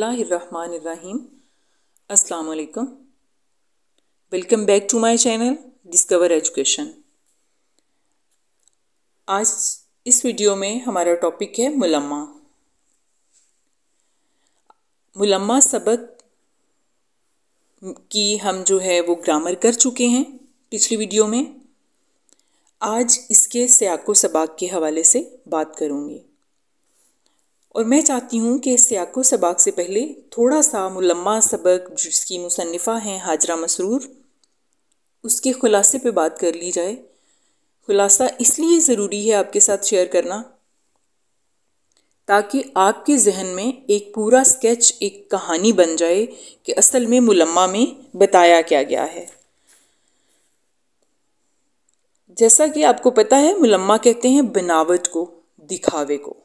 बिस्मिल्लाहिर्रहमानिर्रहीम। अस्सलाम वालेकुम। Welcome back to my channel discover education. आज इस वीडियो में हमारा टॉपिक है मुलम्मा। मुलम्मा सबक की हम जो है वो ग्रामर कर चुके हैं पिछली वीडियो में। आज इसके सियाको सबाक के हवाले से बात करूँगी और मैं चाहती हूँ कि सियाको सबाक से पहले थोड़ा सा मुलम्मा सबक जिसकी मुसन्निफ़ा हैं हाजरा मसरूर, उसके ख़ुलासे पे बात कर ली जाए। ख़ुलासा इसलिए ज़रूरी है आपके साथ शेयर करना ताकि आपके जहन में एक पूरा स्केच, एक कहानी बन जाए कि असल में मुलम्मा में बताया क्या गया है। जैसा कि आपको पता है, मुलम्मा कहते हैं बनावट को, दिखावे को।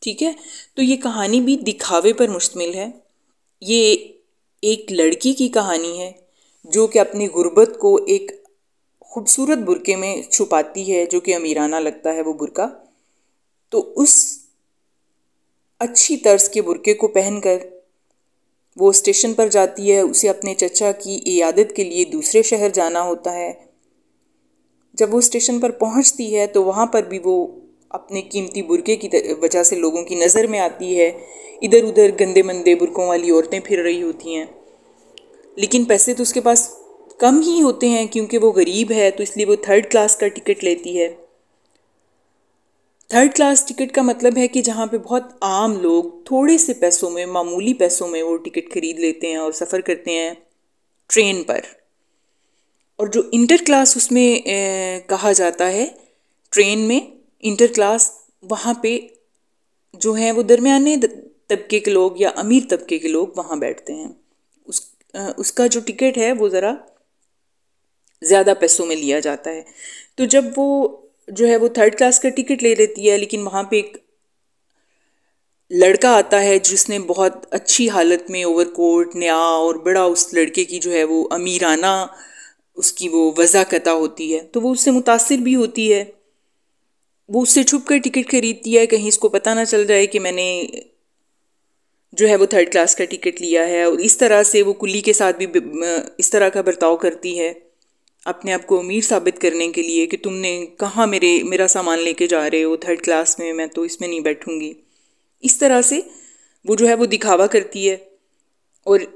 ठीक है, तो ये कहानी भी दिखावे पर मुश्तमिल है। ये एक लड़की की कहानी है जो कि अपनी गुर्बत को एक खूबसूरत बुरके में छुपाती है, जो कि अमीराना लगता है वो बुरका। तो उस अच्छी तर्ज के बुरके को पहनकर वो स्टेशन पर जाती है। उसे अपने चचा की इयादत के लिए दूसरे शहर जाना होता है। जब वो स्टेशन पर पहुंचती है तो वहाँ पर भी वो अपने कीमती बुरके की वजह से लोगों की नज़र में आती है। इधर उधर गंदे मंदे बुरकों वाली औरतें फिर रही होती हैं, लेकिन पैसे तो उसके पास कम ही होते हैं क्योंकि वो गरीब है, तो इसलिए वो 3rd क्लास का टिकट लेती है। 3rd क्लास टिकट का मतलब है कि जहाँ पे बहुत आम लोग थोड़े से पैसों में, मामूली पैसों में वो टिकट खरीद लेते हैं और सफ़र करते हैं ट्रेन पर। और जो इंटर क्लास उसमें कहा जाता है ट्रेन में, इंटर क्लास, वहाँ पे जो हैं वो दरमियाने तबके के लोग या अमीर तबके के लोग वहाँ बैठते हैं। उसका जो टिकट है वो ज़रा ज़्यादा पैसों में लिया जाता है। तो जब वो जो है वो 3rd क्लास का टिकट ले लेती है, लेकिन वहाँ पे एक लड़का आता है जिसने बहुत अच्छी हालत में ओवरकोट नया, और बड़ा उस लड़के की जो है वो अमीराना उसकी वो वज़ाकता होती है, तो वो उससे मुतासिर भी होती है। वो उससे छुप कर टिकट खरीदती है, कहीं इसको पता ना चल जाए कि मैंने जो है वो 3rd क्लास का टिकट लिया है। और इस तरह से वो कुली के साथ भी इस तरह का बर्ताव करती है अपने आप को अमीर साबित करने के लिए कि तुमने कहाँ मेरा सामान लेके जा रहे हो 3rd क्लास में, मैं तो इसमें नहीं बैठूंगी। इस तरह से वो जो है वो दिखावा करती है और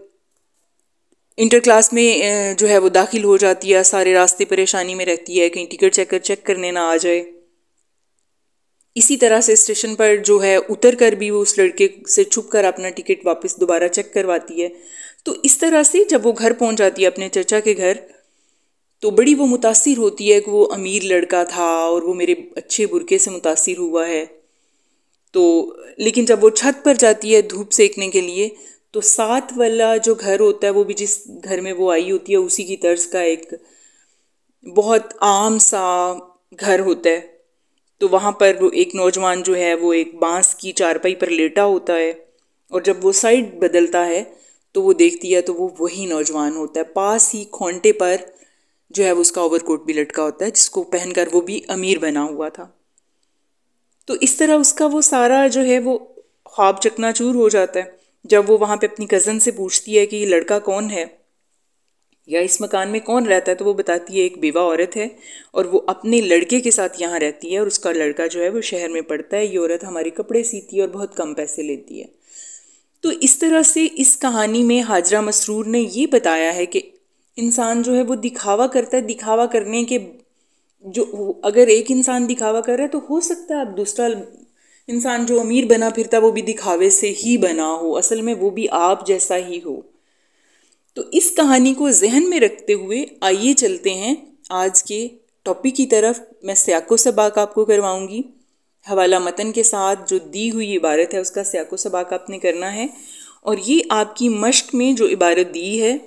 इंटर क्लास में जो है वो दाखिल हो जाती है। सारे रास्ते परेशानी में रहती है, कहीं टिकट चेक करने ना आ जाए। इसी तरह से स्टेशन पर जो है उतर कर भी वो उस लड़के से छुप कर अपना टिकट वापस दोबारा चेक करवाती है। तो इस तरह से जब वो घर पहुंच जाती है अपने चचा के घर, तो बड़ी वो मुतासिर होती है कि वो अमीर लड़का था और वो मेरे अच्छे बुरके से मुतासिर हुआ है। तो लेकिन जब वो छत पर जाती है धूप सेकने के लिए, तो साथ वाला जो घर होता है वो भी जिस घर में वो आई होती है उसी की तर्ज का एक बहुत आम सा घर होता है। तो वहाँ पर वो एक नौजवान जो है वो एक बांस की चारपाई पर लेटा होता है, और जब वो साइड बदलता है तो वो देखती है तो वो वही नौजवान होता है। पास ही खोंटे पर जो है वो उसका ओवरकोट भी लटका होता है जिसको पहनकर वो भी अमीर बना हुआ था। तो इस तरह उसका वो सारा जो है वो ख्वाब चकनाचूर हो जाता है। जब वो वहाँ पे अपनी कज़न से पूछती है कि ये लड़का कौन है या इस मकान में कौन रहता है, तो वो बताती है एक बेवा औरत है और वो अपने लड़के के साथ यहाँ रहती है और उसका लड़का जो है वो शहर में पढ़ता है। ये औरत हमारे कपड़े सीती है और बहुत कम पैसे लेती है। तो इस तरह से इस कहानी में हाजरा मसरूर ने ये बताया है कि इंसान जो है वो दिखावा करता है। दिखावा करने के जो अगर एक इंसान दिखावा कर रहा है तो हो सकता है अब दूसरा इंसान जो अमीर बना फिरता वो भी दिखावे से ही बना हो, असल में वो भी आप जैसा ही हो। तो इस कहानी को जहन में रखते हुए आइए चलते हैं आज के टॉपिक की तरफ। मैं सियाको सबाक आपको करवाऊंगी हवाला मतन के साथ। जो दी हुई इबारत है उसका सियाको सबाक आपने करना है, और ये आपकी मश्क में जो इबारत दी है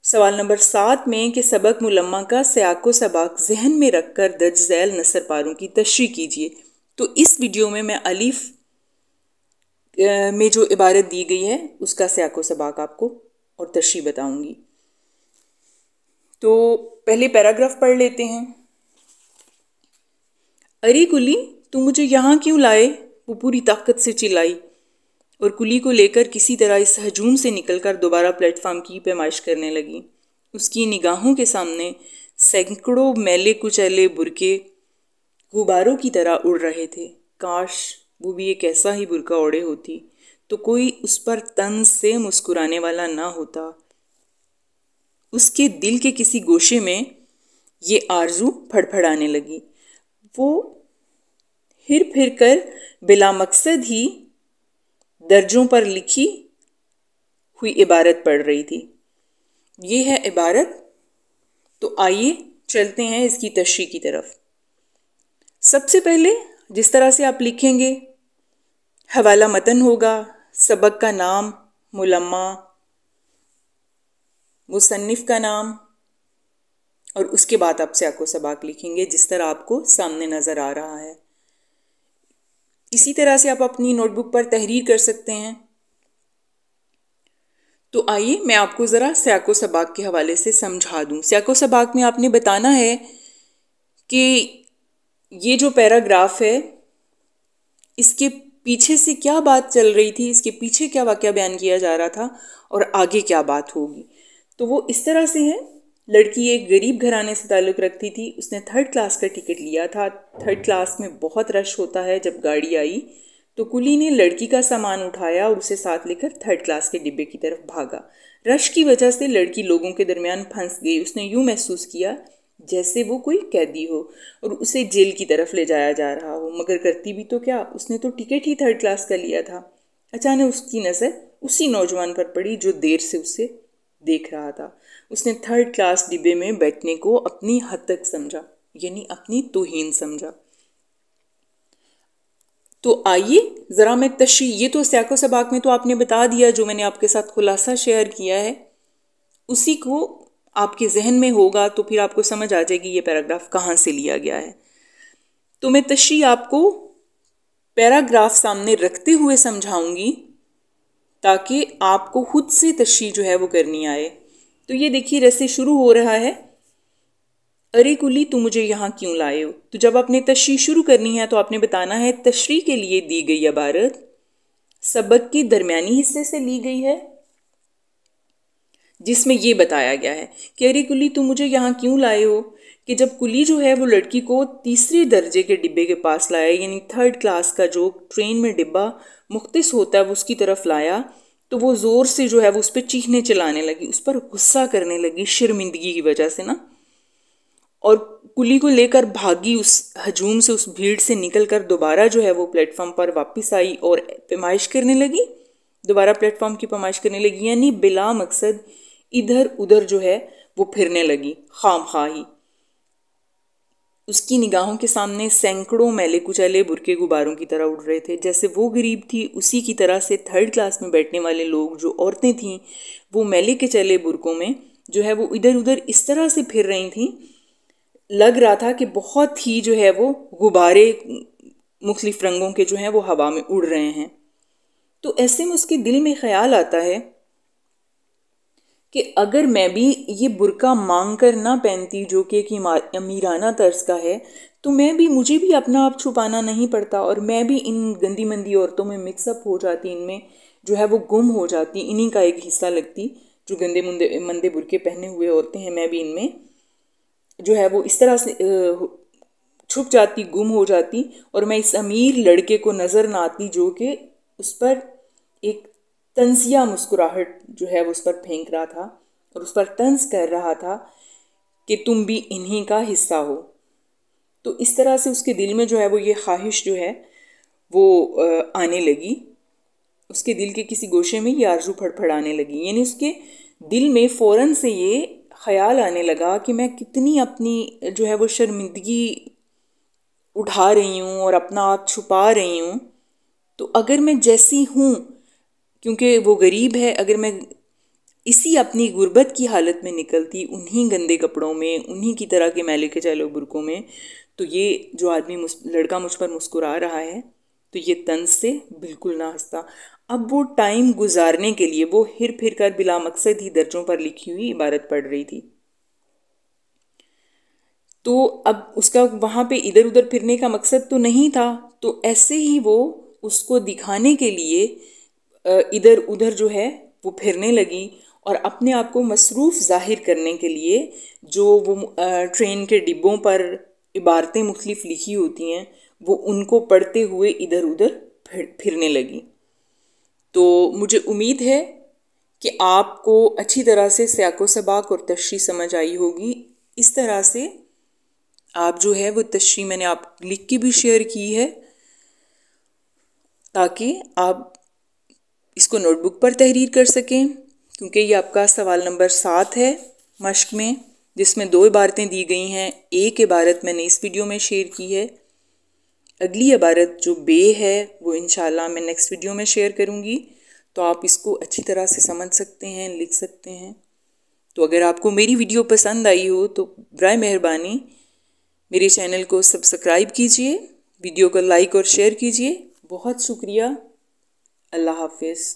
सवाल नंबर 7 में कि सबक मुलम्मा का सियाको सबाक जहन में रखकर दर्ज झैल नसर पारों की तशरीह कीजिए। तो इस वीडियो में मैं अलीफ में जो इबारत दी गई है उसका सियाको सबाक आपको और तशरीह बताऊंगी। तो पहले पैराग्राफ पढ़ लेते हैं। अरे कुली, तू मुझे यहाँ क्यों लाए? वो पूरी ताकत से चिल्लाई। और कुली को लेकर किसी तरह इस हजूम से निकलकर दोबारा प्लेटफॉर्म की पैमाइश करने लगी। उसकी निगाहों के सामने सैकड़ों मैले कुचैले बुरके गुब्बारों की तरह उड़ रहे थे। काश वो भी एक ऐसा ही बुरका ओढ़े होती तो कोई उस पर तंज से मुस्कुराने वाला ना होता। उसके दिल के किसी गोशे में ये आरजू फड़फड़ाने लगी। वो हिर फिर कर बिला मकसद ही दर्जों पर लिखी हुई इबारत पढ़ रही थी। ये है इबारत, तो आइए चलते हैं इसकी तशरीह की तरफ। सबसे पहले जिस तरह से आप लिखेंगे, हवाला मतन होगा, सबक का नाम, मुलम्मा, मुसन्निफ का नाम, और उसके बाद आप स्याको सबाक लिखेंगे जिस तरह आपको सामने नज़र आ रहा है। इसी तरह से आप अपनी नोटबुक पर तहरीर कर सकते हैं। तो आइए मैं आपको ज़रा स्याको सबाक के हवाले से समझा दूं। स्याको सबाक में आपने बताना है कि ये जो पैराग्राफ है इसके पीछे से क्या बात चल रही थी, इसके पीछे क्या वाक़या बयान किया जा रहा था और आगे क्या बात होगी। तो वो इस तरह से है। लड़की एक गरीब घराने से ताल्लुक़ रखती थी। उसने 3rd क्लास का टिकट लिया था। 3rd क्लास में बहुत रश होता है। जब गाड़ी आई तो कुली ने लड़की का सामान उठाया और उसे साथ लेकर 3rd क्लास के डिब्बे की तरफ भागा। रश की वजह से लड़की लोगों के दरमियान फंस गई। उसने यूँ महसूस किया जैसे वो कोई कैदी हो और उसे जेल की तरफ ले जाया जा रहा हो, मगर करती भी तो क्या, उसने तो टिकट ही 3rd क्लास का लिया था। अचानक उसकी नज़र उसी नौजवान पर पड़ी जो देर से उसे देख रहा था। उसने 3rd क्लास डिब्बे में बैठने को अपनी हद तक समझा, यानी अपनी तौहीन समझा। तो आइए ज़रा मैं तशरीह, ये तो स्याको सबाक में तो आपने बता दिया, जो मैंने आपके साथ खुलासा शेयर किया है उसी को आपके जहन में होगा तो फिर आपको समझ आ जाएगी ये पैराग्राफ कहाँ से लिया गया है। तो मैं तशरीह आपको पैराग्राफ सामने रखते हुए समझाऊंगी ताकि आपको खुद से तशरीह जो है वो करनी आए। तो ये देखिए, जैसे शुरू हो रहा है, अरे कुली तू मुझे यहाँ क्यों लाए हो। तो जब आपने तशरीह शुरू करनी है तो आपने बताना है तशरीह के लिए दी गई इबारत सबक के दरमियानी हिस्से से ली गई है, जिसमें ये बताया गया है कि अरे कुली तू मुझे यहाँ क्यों लाए हो। कि जब कुली जो है वो लड़की को 3रे दर्जे के डिब्बे के पास लाया, यानी 3rd क्लास का जो ट्रेन में डिब्बा मुख्तस होता है वो उसकी तरफ लाया, तो वो ज़ोर से जो है वो उस पर चीखने चलाने लगी, उस पर गुस्सा करने लगी शर्मिंदगी की वजह से ना, और कुली को लेकर भागी। उस हजूम से, उस भीड़ से निकल कर दोबारा जो है वो प्लेटफॉर्म पर वापस आई और पैमाइश करने लगी, दोबारा प्लेटफॉर्म की पैमाइश करने लगी, यानी बिला मकसद इधर उधर जो है वो फिरने लगी खामखाही। उसकी निगाहों के सामने सैकड़ों मैले कुचैले बुरके गुब्बारों की तरह उड़ रहे थे। जैसे वो गरीब थी उसी की तरह से 3rd क्लास में बैठने वाले लोग, जो औरतें थीं, वो मैले कुचैले बुरकों में जो है वो इधर उधर इस तरह से फिर रही थीं, लग रहा था कि बहुत ही जो है वो गुब्बारे मुख्तलिफ रंगों के जो हैं वो हवा में उड़ रहे हैं। तो ऐसे में उसके दिल में ख्याल आता है कि अगर मैं भी ये बुर्का मांग कर ना पहनती, जो कि एक अमीराना तर्ज का है, तो मुझे भी अपना आप छुपाना नहीं पड़ता और मैं भी इन गंदी मंदी औरतों में मिक्सअप हो जाती, इनमें जो है वो गुम हो जाती, इन्हीं का एक हिस्सा लगती। जो गंदे मंदे बुरके पहने हुए औरतें हैं, मैं भी इनमें जो है वो इस तरह से छुप जाती, गुम हो जाती, और मैं इस अमीर लड़के को नज़र ना आती जो कि उस पर एक तंजिया मुस्कुराहट जो है वो उस पर फेंक रहा था और उस पर तंज कर रहा था कि तुम भी इन्हीं का हिस्सा हो। तो इस तरह से उसके दिल में जो है वो ये ख्वाहिश जो है वो आने लगी। उसके दिल के किसी गोशे में ये आरजू फड़फड़ाने लगी, यानी उसके दिल में फ़ौरन से ये ख्याल आने लगा कि मैं कितनी अपनी जो है वो शर्मिंदगी उठा रही हूँ और अपना आप छुपा रही हूँ। तो अगर मैं जैसी हूँ, क्योंकि वो गरीब है, अगर मैं इसी अपनी गुर्बत की हालत में निकलती, उन्हीं गंदे कपड़ों में, उन्हीं की तरह के मैले के चैले बुरकों में, तो ये जो आदमी लड़का मुझ पर मुस्कुरा रहा है तो ये तंज से बिल्कुल ना हंसता। अब वो टाइम गुजारने के लिए वो हिर फिर कर बिला मकसद ही दर्जों पर लिखी हुई इबारत पढ़ रही थी। तो अब उसका वहाँ पे इधर उधर फिरने का मकसद तो नहीं था, तो ऐसे ही वो उसको दिखाने के लिए इधर उधर जो है वो फिरने लगी और अपने आप को मसरूफ़ ज़ाहिर करने के लिए जो वो ट्रेन के डिब्बों पर इबारतें मुख्तलिफ लिखी होती हैं वो उनको पढ़ते हुए इधर उधर फिरने लगी। तो मुझे उम्मीद है कि आपको अच्छी तरह से सियाको सबाक और तशरीह समझ आई होगी। इस तरह से आप जो है वो तशरीह मैंने आप लिख के भी शेयर की है ताकि आप इसको नोटबुक पर तहरीर कर सकें, क्योंकि ये आपका सवाल नंबर 7 है मश्क में, जिसमें 2 इबारतें दी गई हैं। एक इबारत मैंने इस वीडियो में शेयर की है, अगली इबारत जो बे है वो इंशाल्लाह मैं नेक्स्ट वीडियो में शेयर करूँगी। तो आप इसको अच्छी तरह से समझ सकते हैं, लिख सकते हैं। तो अगर आपको मेरी वीडियो पसंद आई हो तो बराए मेहरबानी मेरे चैनल को सब्सक्राइब कीजिए, वीडियो को लाइक और शेयर कीजिए। बहुत शुक्रिया। अल्लाह हाफिज़।